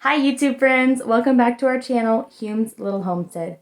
Hi YouTube friends, welcome back to our channel, Hume's Little Homestead.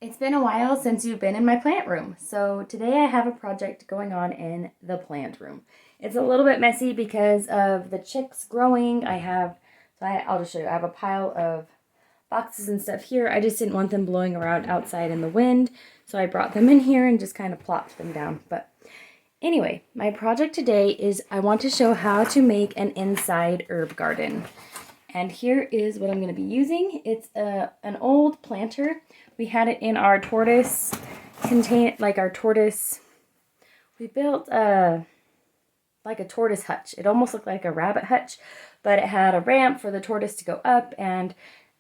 It's been a while since you've been in my plant room, so today I have a project going on in the plant room. It's a little bit messy because of the chicks growing. I'll just show you. I have a pile of boxes and stuff here. I just didn't want them blowing around outside in the wind, so I brought them in here and just kind of plopped them down. But anyway, my project today is I want to show how to make an inside herb garden. And here is what I'm going to be using. It's an old planter. We had it in our tortoise we built like a tortoise hutch. It almost looked like a rabbit hutch, but it had a ramp for the tortoise to go up, and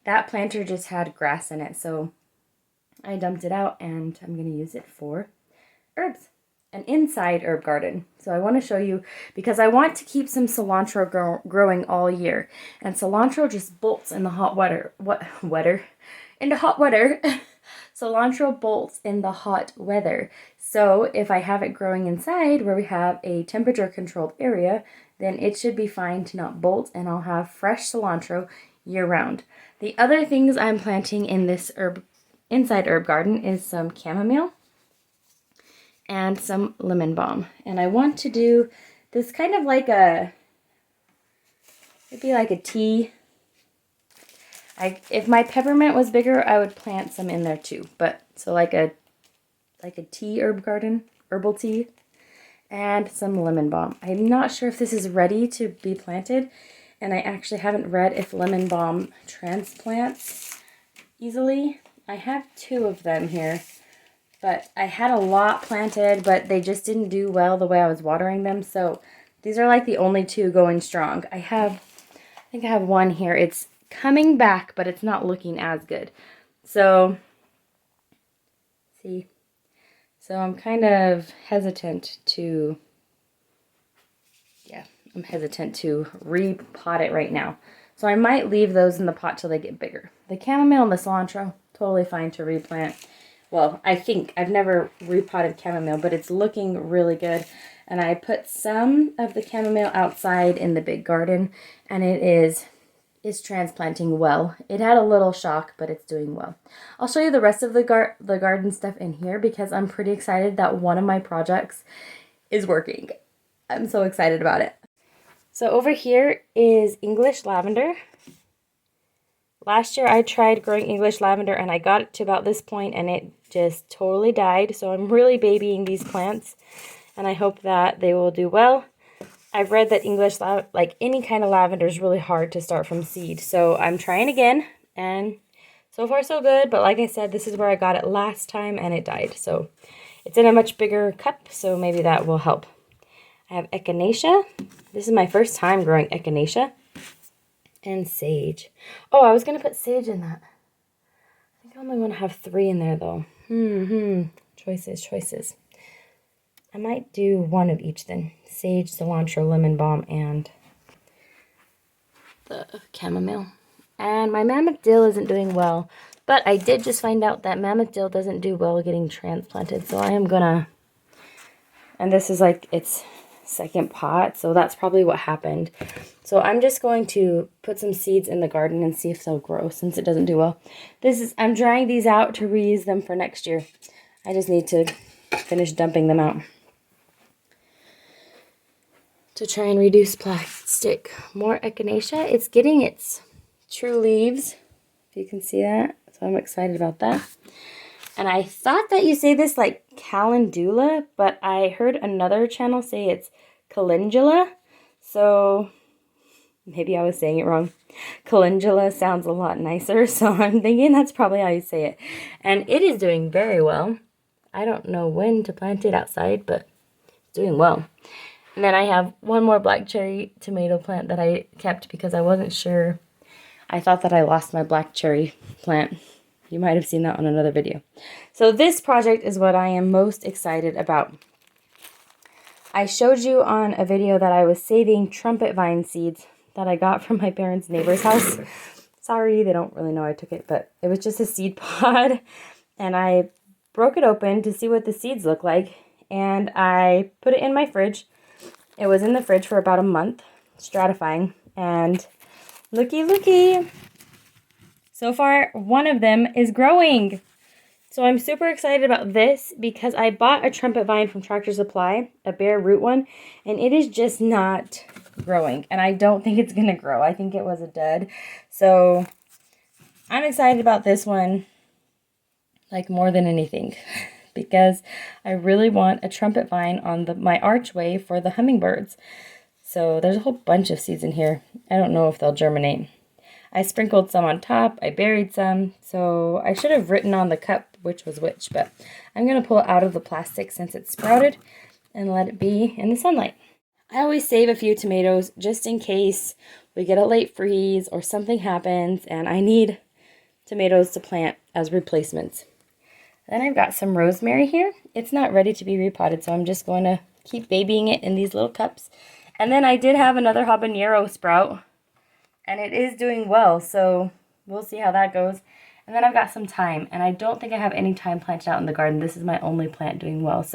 that planter just had grass in it. So I dumped it out and I'm going to use it for herbs. An inside herb garden. So I want to show you because I want to keep some cilantro growing all year. And cilantro just bolts in the hot weather. Cilantro bolts in the hot weather. So if I have it growing inside where we have a temperature controlled area, then it should be fine to not bolt, and I'll have fresh cilantro year round. The other things I'm planting in this inside herb garden is some chamomile and some lemon balm. And I want to do this kind of like it'd be like a tea. If my peppermint was bigger, I would plant some in there too. But so like a tea herb garden, herbal tea, and some lemon balm. I'm not sure if this is ready to be planted, and I actually haven't read if lemon balm transplants easily. I have 2 of them here. But I had a lot planted, but they just didn't do well the way I was watering them. So these are like the only 2 going strong. I think I have 1 here. It's coming back, but it's not looking as good. So, see. So I'm kind of hesitant to, repot it right now. So I might leave those in the pot till they get bigger. The chamomile and the cilantro, totally fine to replant. Well, I think I've never repotted chamomile, but it's looking really good. And I put some of the chamomile outside in the big garden, and it is transplanting well. It had a little shock, but it's doing well. I'll show you the rest of the garden stuff in here because I'm pretty excited that one of my projects is working. I'm so excited about it. So over here is English lavender. Last year I tried growing English lavender and I got it to about this point and it just totally died. So I'm really babying these plants and I hope that they will do well. I've read that like any kind of lavender is really hard to start from seed. So I'm trying again, and so far so good. But like I said, this is where I got it last time and it died. So it's in a much bigger cup, so maybe that will help. I have echinacea. This is my first time growing echinacea. And sage. Oh, I was going to put sage in that. I think I only want to have 3 in there, though. Choices. I might do 1 of each then. Sage, cilantro, lemon balm, and the chamomile. And my mammoth dill isn't doing well. But I did just find out that mammoth dill doesn't do well getting transplanted. So I am going to... And this is like its second pot, so that's probably what happened. So I'm just going to put some seeds in the garden and see if they'll grow since it doesn't do well. I'm drying these out to reuse them for next year. I just need to finish dumping them out to try and reduce plastic. More echinacea. It's getting its true leaves, if you can see that. So I'm excited about that. And I thought that you say this like calendula, but I heard another channel say it's calendula. So maybe I was saying it wrong. Calendula sounds a lot nicer, so I'm thinking that's probably how you say it. And it is doing very well. I don't know when to plant it outside, but doing well. And then I have one more black cherry tomato plant that I kept because I wasn't sure. I thought that I lost my black cherry plant. You might have seen that on another video. So this project is what I am most excited about. I showed you on a video that I was saving trumpet vine seeds that I got from my parents' neighbor's house. Sorry, they don't really know I took it, but it was just a seed pod. And I broke it open to see what the seeds look like. And I put it in my fridge. It was in the fridge for about a month, stratifying. And looky, looky. So far, one of them is growing. So I'm super excited about this because I bought a trumpet vine from Tractor Supply, a bare root one, and it is just not growing. And I don't think it's going to grow. I think it was a dud. So I'm excited about this one, like more than anything, because I really want a trumpet vine on my archway for the hummingbirds. So there's a whole bunch of seeds in here. I don't know if they'll germinate. I sprinkled some on top, I buried some, so I should have written on the cup which was which, but I'm going to pull it out of the plastic since it's sprouted and let it be in the sunlight. I always save a few tomatoes just in case we get a late freeze or something happens and I need tomatoes to plant as replacements. Then I've got some rosemary here. It's not ready to be repotted, so I'm just going to keep babying it in these little cups. And then I did have another habanero sprout. And it is doing well, so we'll see how that goes. And then I've got some thyme, and I don't think I have any thyme planted out in the garden. This is my only plant doing well.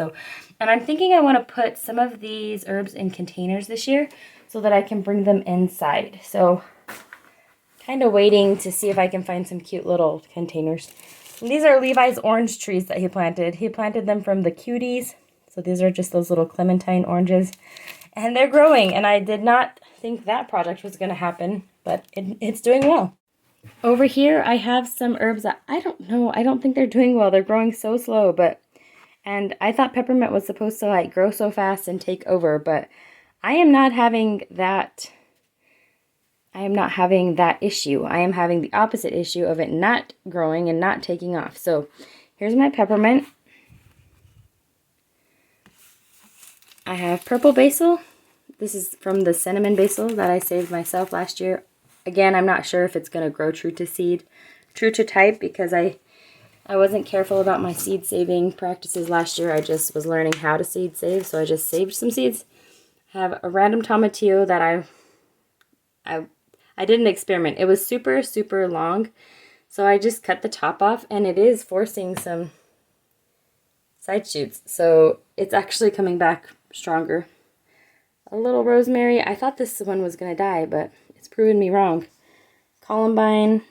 And I'm thinking I want to put some of these herbs in containers this year so that I can bring them inside. So kind of waiting to see if I can find some cute little containers. And these are Levi's orange trees that he planted. He planted them from the cuties. So these are just those little clementine oranges. And they're growing, and I did not think that project was going to happen, but it's doing well. Over here, I have some herbs that I don't know. I don't think they're doing well. They're growing so slow, and I thought peppermint was supposed to like grow so fast and take over, but I am not having that. I am not having that issue. I am having the opposite issue of it not growing and not taking off. So here's my peppermint. I have purple basil. This is from the cinnamon basil that I saved myself last year. Again, I'm not sure if it's going to grow true to seed, true to type, because I wasn't careful about my seed saving practices last year. I just was learning how to seed save, so I just saved some seeds. I have a random tomatillo that I did an experiment. It was super, super long, so I just cut the top off, and it is forcing some side shoots, so it's actually coming back stronger. A little rosemary. I thought this one was going to die, but it's proven me wrong. Columbine.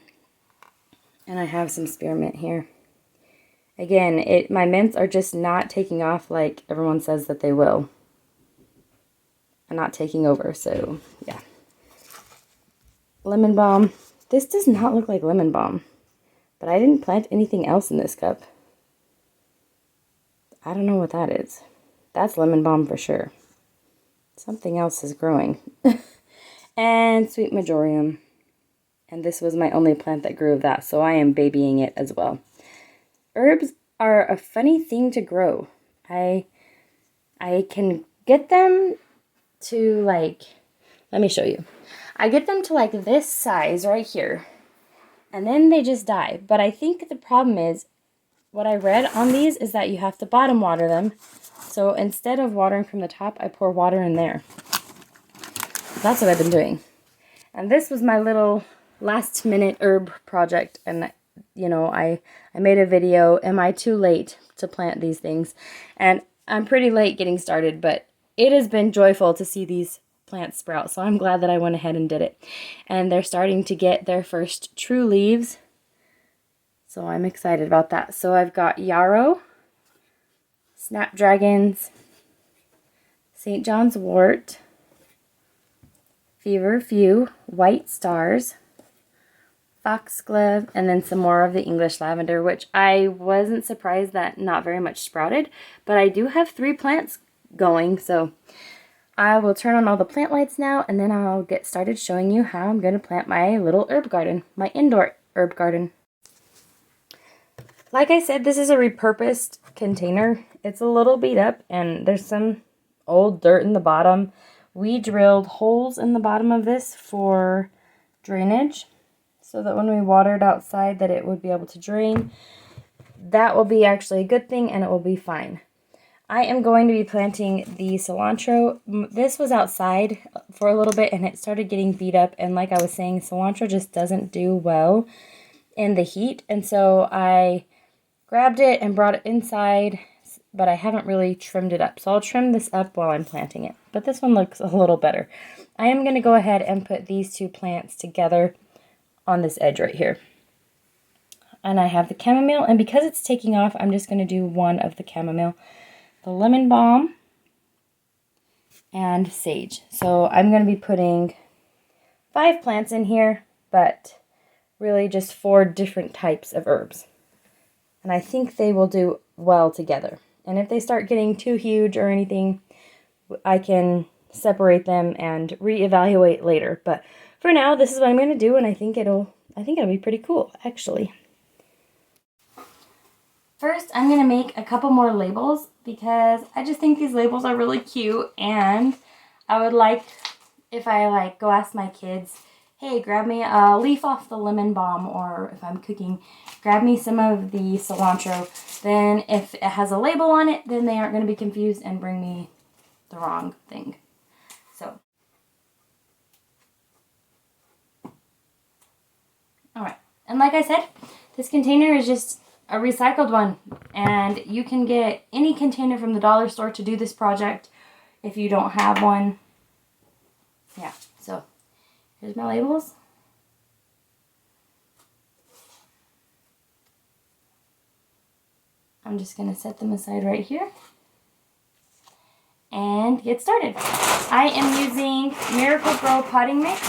And I have some spearmint here. Again, my mints are just not taking off like everyone says that they will. And not taking over, so yeah. Lemon balm. This does not look like lemon balm. But I didn't plant anything else in this cup. I don't know what that is. That's lemon balm for sure. Something else is growing. And sweet marjoram. And this was my only plant that grew of that, so I am babying it as well. Herbs are a funny thing to grow. I can get them to like, let me show you. I get them to like this size right here. And then they just die. But I think the problem is, what I read on these is that you have to bottom water them. So instead of watering from the top, I pour water in there. That's what I've been doing. And this was my little last minute herb project. And, you know, I made a video, am I too late to plant these things? And I'm pretty late getting started, but it has been joyful to see these plants sprout. So I'm glad that I went ahead and did it. And they're starting to get their first true leaves. So I'm excited about that. So I've got yarrow, snapdragons, St. John's wort, feverfew, white stars, foxglove, and then some more of the English lavender, which I wasn't surprised that not very much sprouted, but I do have 3 plants going, so I will turn on all the plant lights now, and then I'll get started showing you how I'm going to plant my little herb garden, my indoor herb garden. Like I said, this is a repurposed container. It's a little beat up, and there's some old dirt in the bottom. We drilled holes in the bottom of this for drainage so that when we watered outside that it would be able to drain. That will be actually a good thing and it will be fine. I am going to be planting the cilantro. This was outside for a little bit and it started getting beat up, and like I was saying, cilantro just doesn't do well in the heat, and so I grabbed it and brought it inside, but I haven't really trimmed it up. So I'll trim this up while I'm planting it. But this one looks a little better. I am going to go ahead and put these two plants together on this edge right here. And I have the chamomile, and because it's taking off, I'm just going to do one of the chamomile. The lemon balm, and sage. So I'm going to be putting 5 plants in here, but really just 4 different types of herbs. And I think they will do well together. And if they start getting too huge or anything, I can separate them and reevaluate later. But for now, this is what I'm going to do, and I think it'll be pretty cool, actually. First, I'm going to make a couple more labels because I just think these labels are really cute, and I would like, if I go ask my kids, hey, grab me a leaf off the lemon balm, or if I'm cooking, grab me some of the cilantro, then if it has a label on it, then they aren't going to be confused and bring me the wrong thing. So, alright, and like I said, this container is just a recycled one, and you can get any container from the dollar store to do this project if you don't have one. Yeah, so here's my labels. I'm just going to set them aside right here and get started. I am using Miracle Grow potting mix.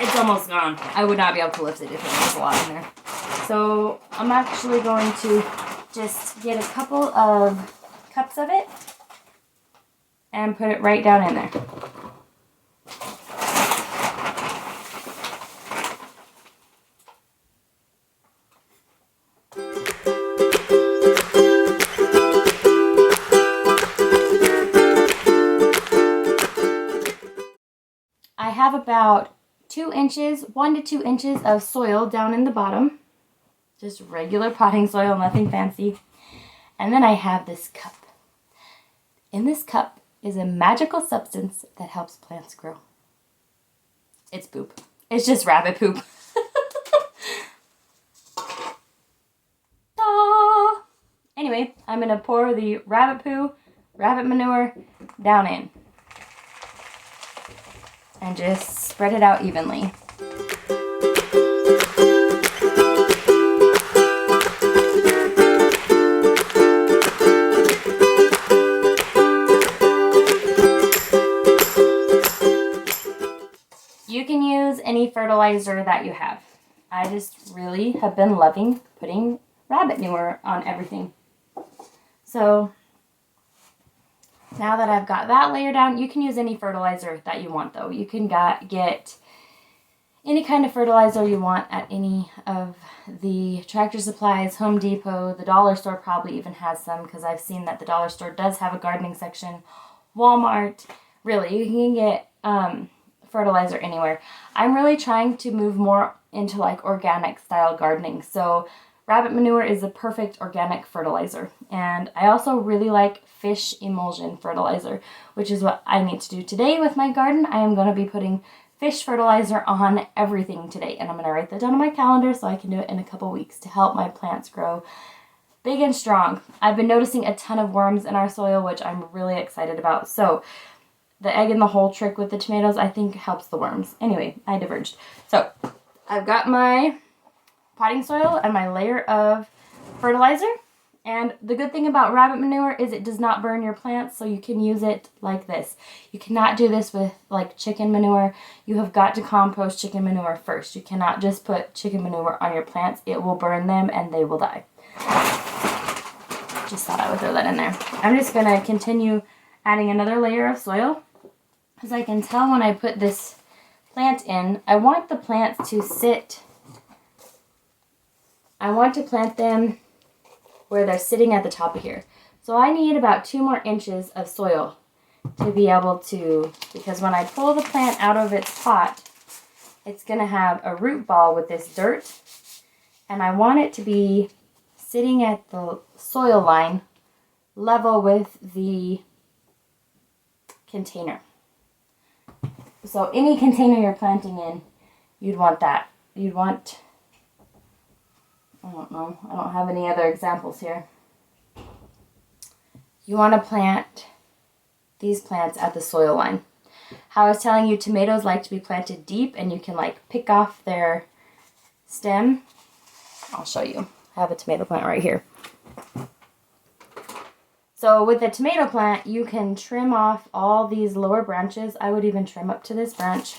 It's almost gone. I would not be able to lift it if there was a lot in there. So I'm actually going to just get a couple of cups of it and put it right down in there. I have about 2 inches, 1 to 2 inches of soil down in the bottom. Just regular potting soil, nothing fancy. And then I have this cup. In this cup is a magical substance that helps plants grow. It's poop. It's just rabbit poop. Ah. Anyway, I'm going to pour the rabbit poo, rabbit manure down in. And just spread it out evenly. You can use any fertilizer that you have. I just really have been loving putting rabbit manure on everything. So now that I've got that layer down, you can use any fertilizer that you want though. You can get any kind of fertilizer you want at any of the Tractor Supplies, Home Depot. The dollar store probably even has some because I've seen that the dollar store does have a gardening section. Walmart, really, you can get fertilizer anywhere. I'm really trying to move more into like organic style gardening. So rabbit manure is the perfect organic fertilizer. And I also really like fish emulsion fertilizer, which is what I need to do today with my garden. I am going to be putting fish fertilizer on everything today. And I'm going to write that down on my calendar so I can do it in a couple weeks to help my plants grow big and strong. I've been noticing a ton of worms in our soil, which I'm really excited about. So the egg in the hole trick with the tomatoes, I think, helps the worms. Anyway, I diverged. So I've got my potting soil and my layer of fertilizer. And the good thing about rabbit manure is it does not burn your plants, so you can use it like this. You cannot do this with like chicken manure. You have got to compost chicken manure first. You cannot just put chicken manure on your plants. It will burn them and they will die. Just thought I would throw that in there. I'm just going to continue adding another layer of soil. As I can tell when I put this plant in, I want the plants to sit. I want to plant them where they're sitting at the top of here. So I need about 2 more inches of soil to be able to, because when I pull the plant out of its pot, it's going to have a root ball with this dirt, and I want it to be sitting at the soil line level with the container. So any container you're planting in, you'd want that. You'd want, I don't know, I don't have any other examples here. You want to plant these plants at the soil line. How I was telling you, tomatoes like to be planted deep and you can like pick off their stem. I'll show you. I have a tomato plant right here. So with the tomato plant, you can trim off all these lower branches. I would even trim up to this branch.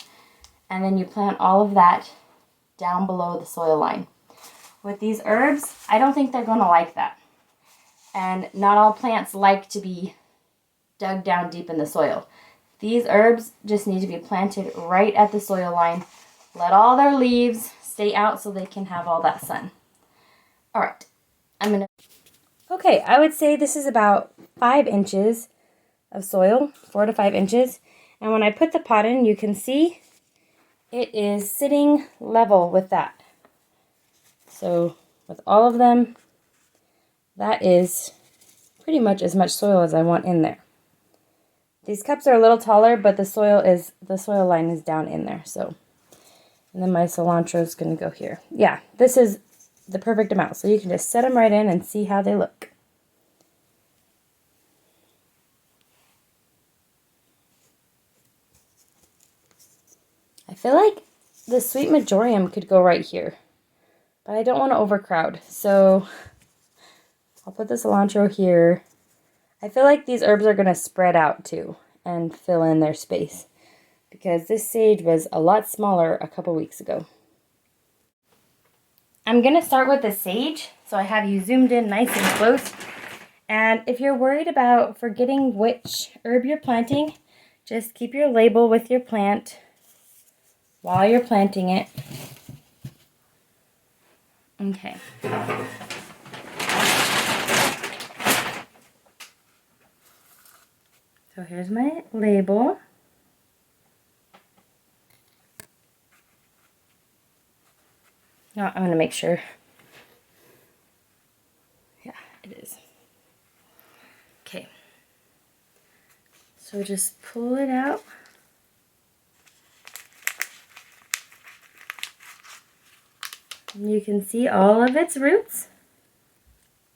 And then you plant all of that down below the soil line. With these herbs, I don't think they're going to like that. And not all plants like to be dug down deep in the soil. These herbs just need to be planted right at the soil line. Let all their leaves stay out so they can have all that sun. All right, Okay, I would say this is about 5 inches of soil, 4 to 5 inches. And when I put the pot in, you can see it is sitting level with that. So with all of them, that is pretty much as much soil as I want in there. These cups are a little taller, but the soil line is down in there. So, and then my cilantro is going to go here. Yeah, this is the perfect amount. So you can just set them right in and see how they look. I feel like the sweet marjoram could go right here, but I don't want to overcrowd. So I'll put the cilantro here. I feel like these herbs are going to spread out too and fill in their space because this sage was a lot smaller a couple weeks ago. I'm going to start with the sage, so I have you zoomed in nice and close. And if you're worried about forgetting which herb you're planting, just keep your label with your plant while you're planting it. Okay. So here's my label. Now I'm going to make sure. Yeah, it is. Okay. So just pull it out. And you can see all of its roots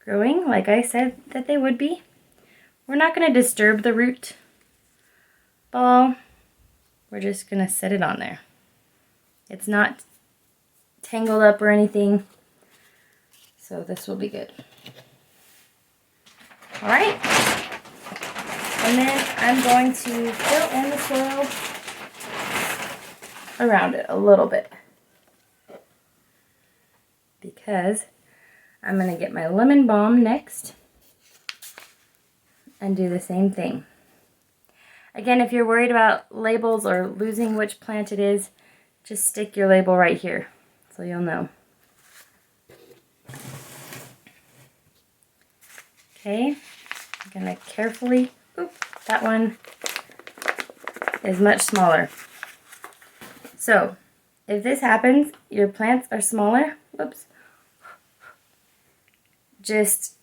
growing like I said that they would be. We're not going to disturb the root ball. We're just going to set it on there. It's not tangled up or anything, so this will be good. All right, and then I'm going to fill in the soil around it a little bit because I'm going to get my lemon balm next and do the same thing. Again, if you're worried about labels or losing which plant it is, just stick your label right here so you'll know. Okay, I'm going to carefully, that one is much smaller. So, if this happens, your plants are smaller, just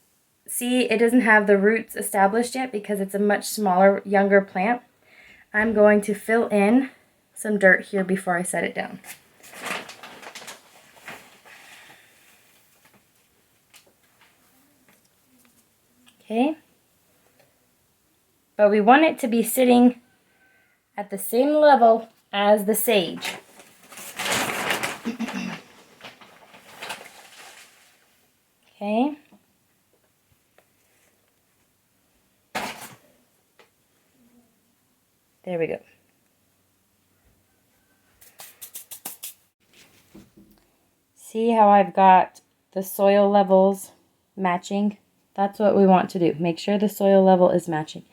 see it doesn't have the roots established yet because it's a much smaller, younger plant. I'm going to fill in some dirt here before I set it down. Okay, but we want it to be sitting at the same level as the sage. Okay. There we go. See how I've got the soil levels matching? That's what we want to do. Make sure the soil level is matching.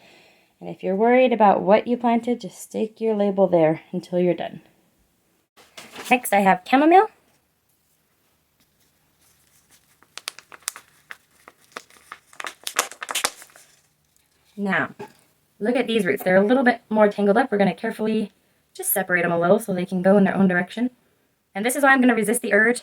And if you're worried about what you planted, just stick your label there until you're done. Next, I have chamomile. Now, look at these roots. They're a little bit more tangled up. We're going to carefully just separate them a little so they can go in their own direction. And this is why I'm going to resist the urge.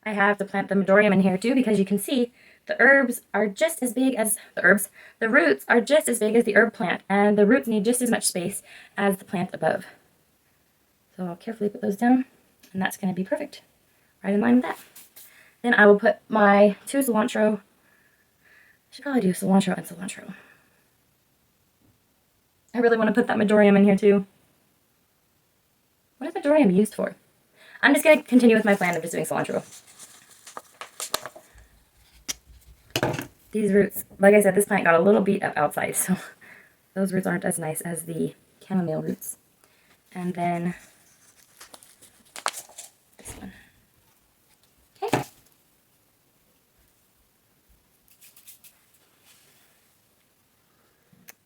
I have to plant the Medorium in here too, because you can see the herbs are just as big as the herbs. The roots are just as big as the herb plant, and the roots need just as much space as the plant above. So I'll carefully put those down, and that's going to be perfect. Right in line with that. Then I will put my 2 cilantro. I should probably do cilantro and cilantro. I really want to put that Medorium in here too. What is Medorium used for? I'm just going to continue with my plan of just doing cilantro. These roots, like I said, this plant got a little beat up outside, so those roots aren't as nice as the chamomile roots. And then this one. Okay.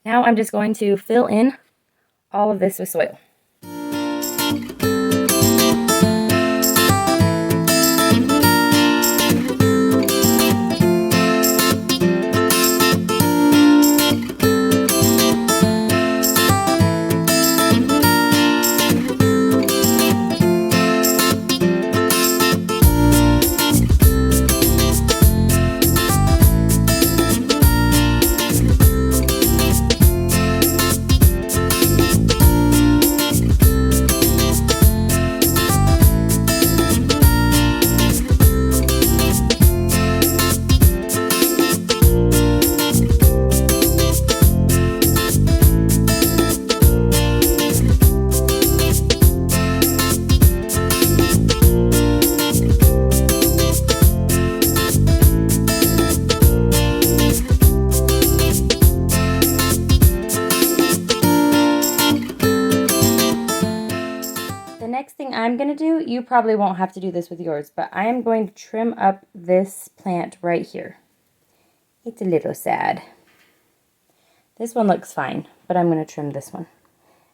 Now I'm just going to fill in all of this with soil. Next thing I'm going to do, you probably won't have to do this with yours, but I am going to trim up this plant right here. It's a little sad. This one looks fine, but I'm going to trim this one.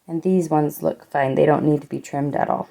And these ones look fine. They don't need to be trimmed at all.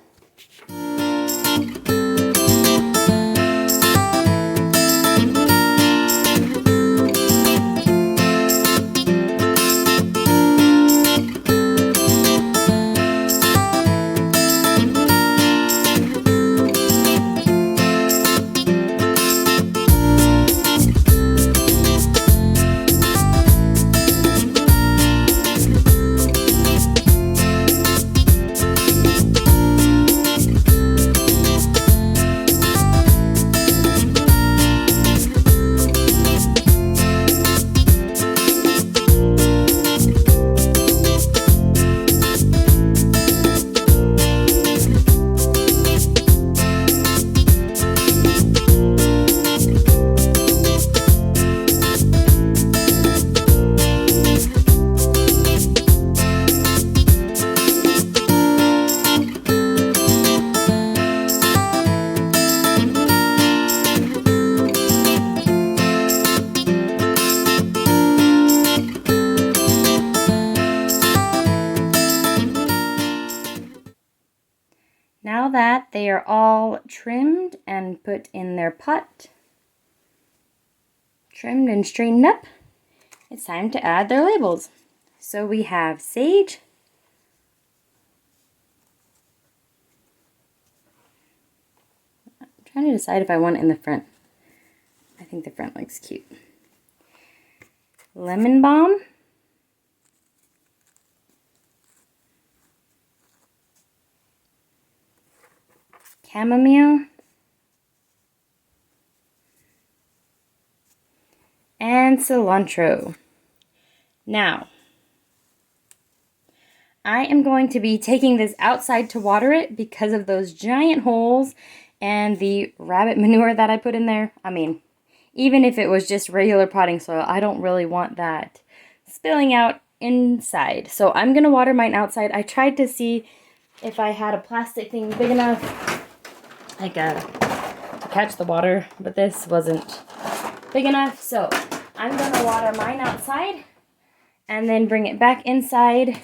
Now that they are all trimmed and put in their pot, trimmed and straightened up, it's time to add their labels. So we have sage, I'm trying to decide if I want it in the front. I think the front looks cute. Lemon balm, chamomile, and cilantro. Now, I am going to be taking this outside to water it because of those giant holes and the rabbit manure that I put in there. I mean, even if it was just regular potting soil, I don't really want that spilling out inside. So I'm going to water mine outside. I tried to see if I had a plastic thing big enough, like to catch the water, but this wasn't big enough. So I'm going to water mine outside and then bring it back inside.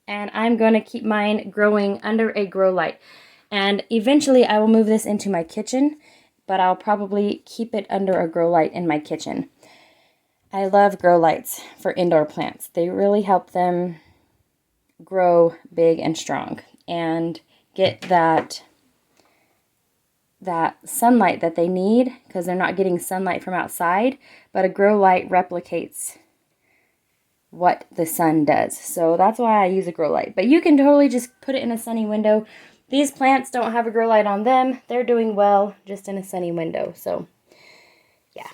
And I'm going to keep mine growing under a grow light. And eventually I will move this into my kitchen, but I'll probably keep it under a grow light in my kitchen. I love grow lights for indoor plants. They really help them grow big and strong and get that sunlight that they need, because they're not getting sunlight from outside, but a grow light replicates what the sun does. So that's why I use a grow light. But you can totally just put it in a sunny window. These plants don't have a grow light on them. They're doing well just in a sunny window. So yeah.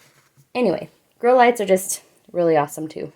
Anyway, grow lights are just really awesome too.